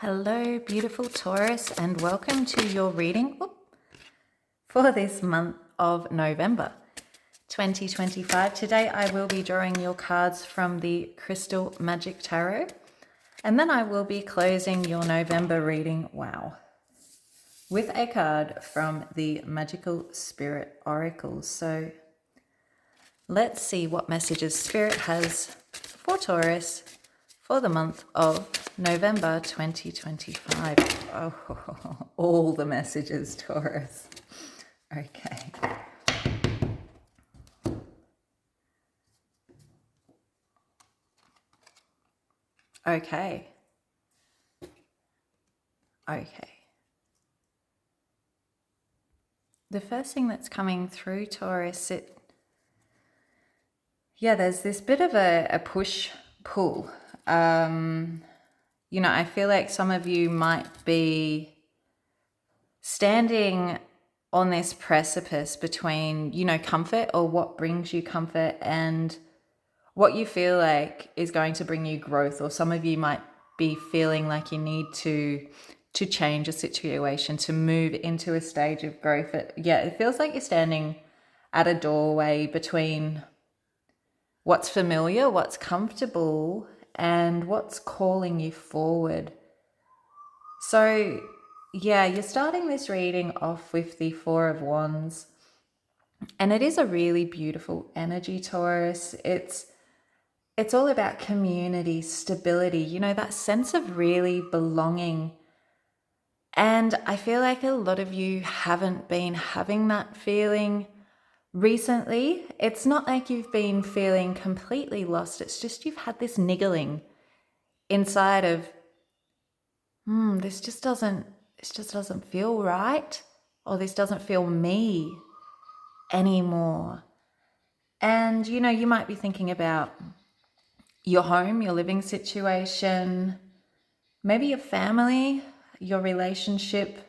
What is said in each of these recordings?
Hello, beautiful Taurus, and welcome to your reading for this month of November 2025. Today I will be drawing your cards from the Crystal Magic Tarot, and then I will be closing your November reading, with a card from the Magical Spirit Oracle. So let's see what messages Spirit has for Taurus for the month of November 2025. Oh, all the messages, Taurus. Okay. Okay. The first thing that's coming through, Taurus, there's this bit of a push-pull. I feel like some of you might be standing on this precipice between, comfort or what brings you comfort and what you feel like is going to bring you growth. Or some of you might be feeling like you need to change a situation, to move into a stage of growth. It feels like you're standing at a doorway between what's familiar, what's comfortable, and what's calling you forward. So, you're starting this reading off with the Four of Wands, and it is a really beautiful energy, Taurus. It's all about community, stability, that sense of really belonging. And I feel like a lot of you haven't been having that feeling recently. It's not like you've been feeling completely lost. It's just you've had this niggling inside of, this just doesn't feel right, or this doesn't feel me anymore. And, you might be thinking about your home, your living situation, maybe your family, your relationship.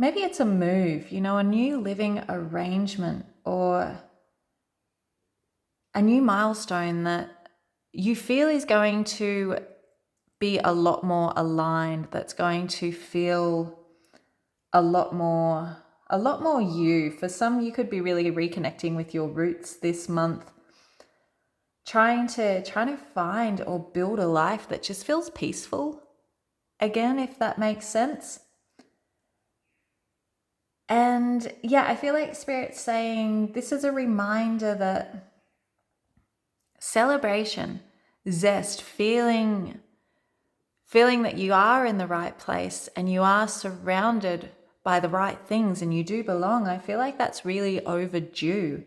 Maybe it's a move, a new living arrangement or a new milestone that you feel is going to be a lot more aligned, that's going to feel a lot more you. For some, you could be really reconnecting with your roots this month, trying to find or build a life that just feels peaceful again, if that makes sense. And I feel like Spirit's saying this is a reminder that celebration, zest, feeling that you are in the right place and you are surrounded by the right things and you do belong. I feel like that's really overdue,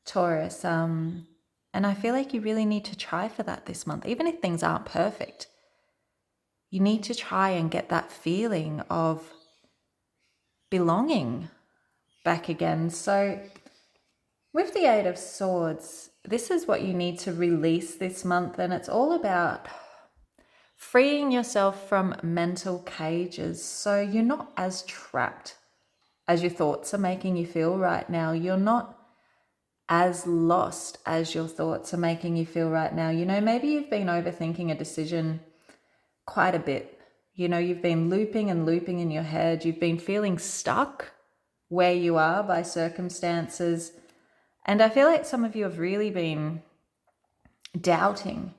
Taurus. And I feel like you really need to try for that this month, even if things aren't perfect. You need to try and get that feeling of belonging back again. So with the Eight of Swords, this is what you need to release this month, and it's all about freeing yourself from mental cages so you're not as trapped as your thoughts are making you feel right now. You're not as lost as your thoughts are making you feel right now. Maybe you've been overthinking a decision quite a bit. You've been looping and looping in your head. You've been feeling stuck where you are by circumstances. And I feel like some of you have really been doubting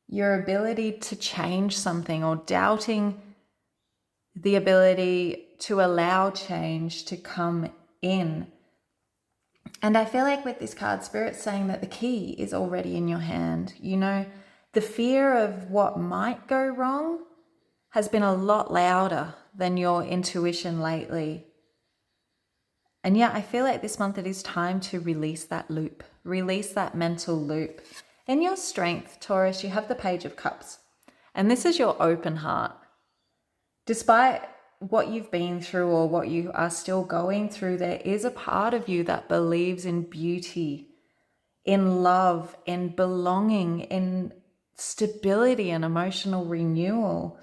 your ability to change something, or doubting the ability to allow change to come in. And I feel like with this card, Spirit's saying that the key is already in your hand. The fear of what might go wrong has been a lot louder than your intuition lately. And I feel like this month it is time to release that loop, release that mental loop. In your strength, Taurus, you have the Page of Cups, and this is your open heart. Despite what you've been through or what you are still going through, there is a part of you that believes in beauty, in love, in belonging, in stability and emotional renewal.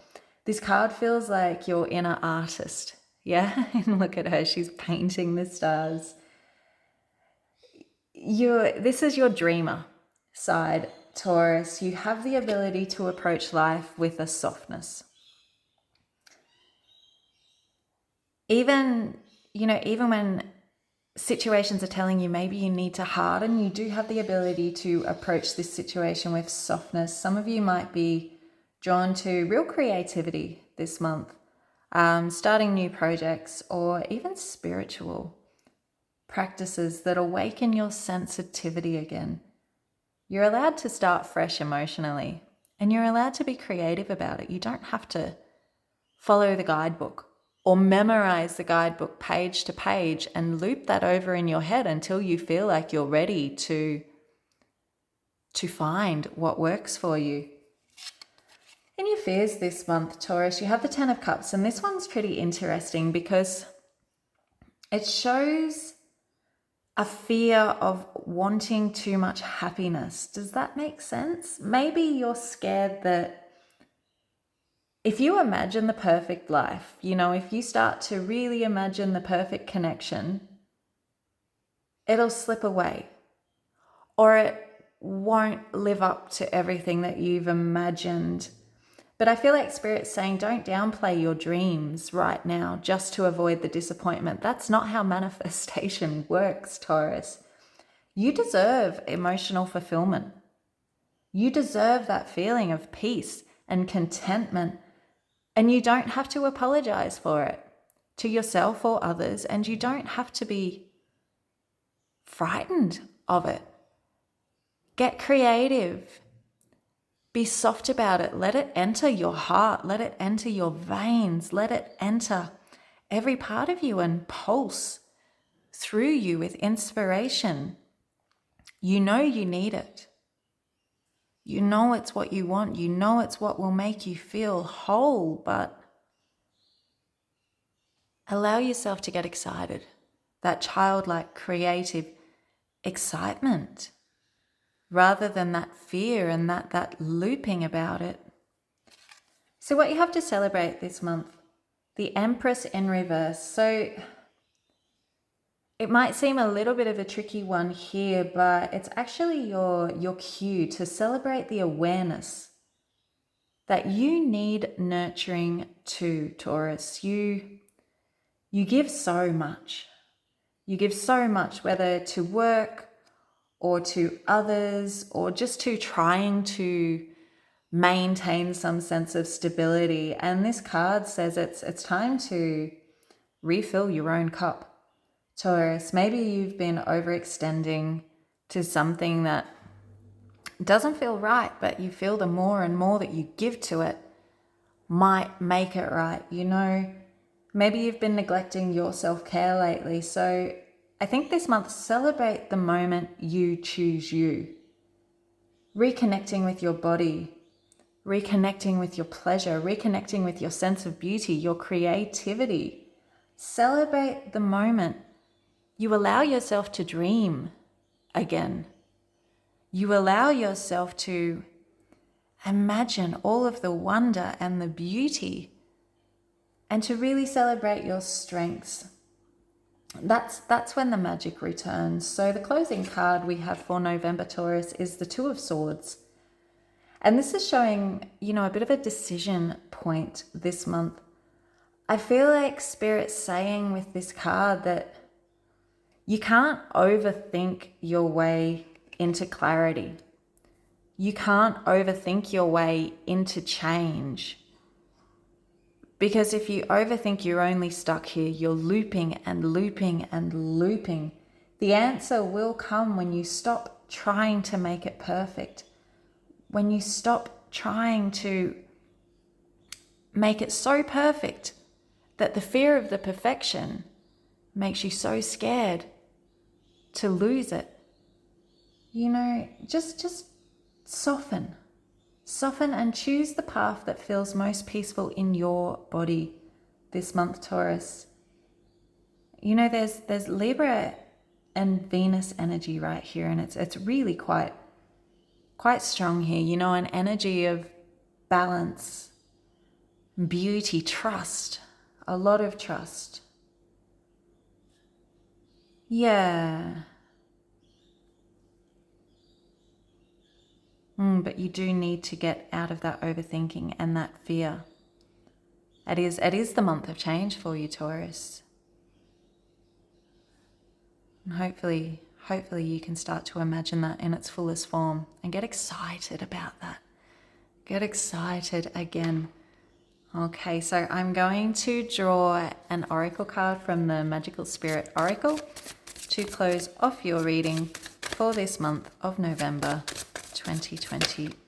This card feels like your inner artist. And look at her, she's painting the stars. This is your dreamer side. Taurus, you have the ability to approach life with a softness. Even when situations are telling you maybe you need to harden, you do have the ability to approach this situation with softness. Some of you might be drawn to real creativity this month, starting new projects or even spiritual practices that awaken your sensitivity again. You're allowed to start fresh emotionally, and you're allowed to be creative about it. You don't have to follow the guidebook or memorize the guidebook page to page and loop that over in your head until you feel like you're ready to find what works for you. In your fears this month, Taurus, you have the 10 of Cups, and this one's pretty interesting because it shows a fear of wanting too much happiness. Does that make sense? Maybe you're scared that if you imagine the perfect life, if you start to really imagine the perfect connection, it'll slip away, or it won't live up to everything that you've imagined. But I feel like Spirit's saying, don't downplay your dreams right now just to avoid the disappointment. That's not how manifestation works, Taurus. You deserve emotional fulfillment. You deserve that feeling of peace and contentment, and you don't have to apologize for it to yourself or others, and you don't have to be frightened of it. Get creative. Be soft about it. Let it enter your heart. Let it enter your veins. Let it enter every part of you and pulse through you with inspiration. You know you need it. You know it's what you want. You know it's what will make you feel whole, but allow yourself to get excited. That childlike, creative excitement, rather than that fear and that looping about it. So what you have to celebrate this month, the Empress in reverse. So it might seem a little bit of a tricky one here, but it's actually your cue to celebrate the awareness that you need nurturing too, Taurus. You give so much. You give so much, whether to work or to others, or just to trying to maintain some sense of stability. And this card says it's time to refill your own cup, Taurus. Maybe you've been overextending to something that doesn't feel right, but you feel the more and more that you give to it might make it right. Maybe you've been neglecting your self-care lately. So I think this month, celebrate the moment you choose you. Reconnecting with your body, reconnecting with your pleasure, reconnecting with your sense of beauty, your creativity. Celebrate the moment you allow yourself to dream again. You allow yourself to imagine all of the wonder and the beauty, and to really celebrate your strengths. That's when the magic returns. So the closing card we have for November, Taurus, is the Two of Swords. And this is showing, a bit of a decision point this month. I feel like Spirit's saying with this card that you can't overthink your way into clarity. You can't overthink your way into change. Because if you overthink, you're only stuck here. You're looping and looping and looping. The answer will come when you stop trying to make it perfect. When you stop trying to make it so perfect that the fear of the perfection makes you so scared to lose it. Just soften. Soften and choose the path that feels most peaceful in your body this month, Taurus. There's Libra and Venus energy right here, and it's really quite strong here. An energy of balance, beauty, trust, a lot of trust. Yeah. But you do need to get out of that overthinking and that fear. It is the month of change for you, Taurus. And hopefully you can start to imagine that in its fullest form and get excited about that. Get excited again. Okay, so I'm going to draw an oracle card from the Magical Spirit Oracle to close off your reading for this month of November 2025.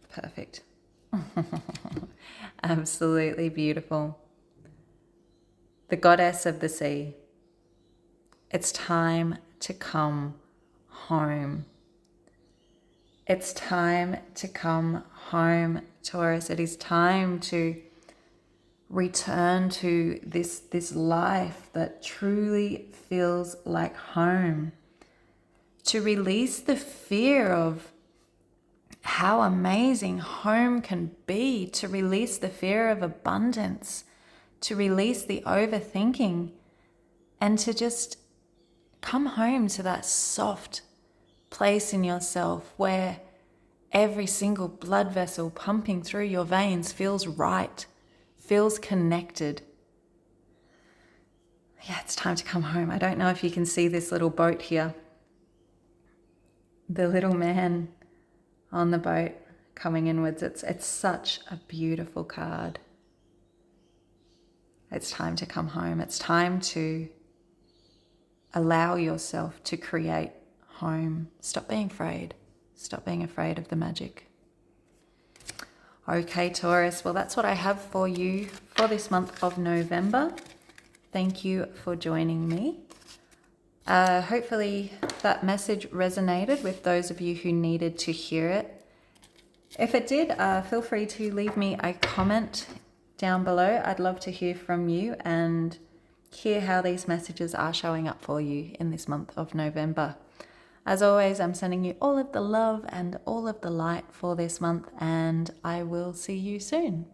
Perfect. Absolutely beautiful. The goddess of the sea. It's time to come home. It's time to come home, Taurus. It is time to return to this life that truly feels like home. To release the fear of how amazing home can be, to release the fear of abundance, to release the overthinking, and to just come home to that soft place in yourself where every single blood vessel pumping through your veins feels right, feels connected. Yeah, it's time to come home. I don't know if you can see this little boat here. The little man on the boat coming inwards. It's such a beautiful card. It's time to come home. It's time to allow yourself to create home. Stop being afraid. Stop being afraid of the magic. Okay, Taurus. Well, that's what I have for you for this month of November. Thank you for joining me. Hopefully that message resonated with those of you who needed to hear it. If it did, feel free to leave me a comment down below. I'd love to hear from you and hear how these messages are showing up for you in this month of November. As always, I'm sending you all of the love and all of the light for this month, and I will see you soon.